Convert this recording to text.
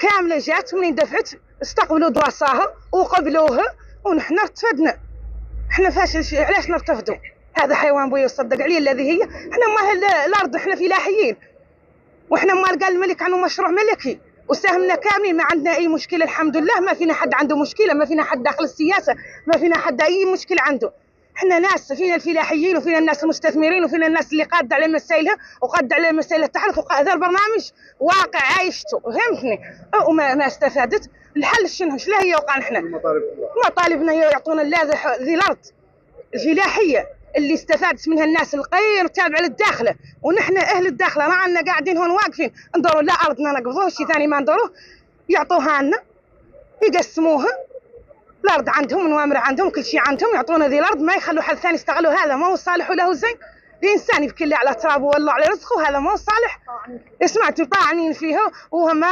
كامله جات منين دفعت استقبلوا دراساها وقبلوها ونحن ارتفدنا. احنا فاش علاش نرتفدوا؟ هذا حيوان بويا يصدق عليه الذي هي. احنا ما الارض احنا فلاحيين، واحنا ما قال الملك عنه مشروع ملكي وساهمنا كاملين، ما عندنا اي مشكله الحمد لله. ما فينا حد عنده مشكله، ما فينا حد داخل السياسه، ما فينا حد اي مشكله عنده. احنا ناس فينا الفلاحيين وفينا الناس المستثمرين وفينا الناس اللي قاده على مسائلها وقاده على مسائل التحرك. هذا البرنامج واقع عايشته، فهمتني؟ وما استفادت. الحل شنو؟ لا هي وقع نحن مطالبنا يعطونا ذي الارض الفلاحيه اللي استفادت منها الناس الغير تابعه للداخله، ونحن اهل الداخله رانا قاعدين هون واقفين ندوروا لا ارضنا نقبضوه شيء ثاني ما ندوروه، يعطوها لنا يقسموها. الارض عندهم، الموامر عندهم، كل شيء عندهم، يعطونا ذي الارض ما يخلوا حد ثاني يستغلوا. هذا ما هو صالح ولا زين. الانسان يبكي على ترابه والله على رزقه، هذا ما هو صالح. سمعتوا طاعنين فيها وهم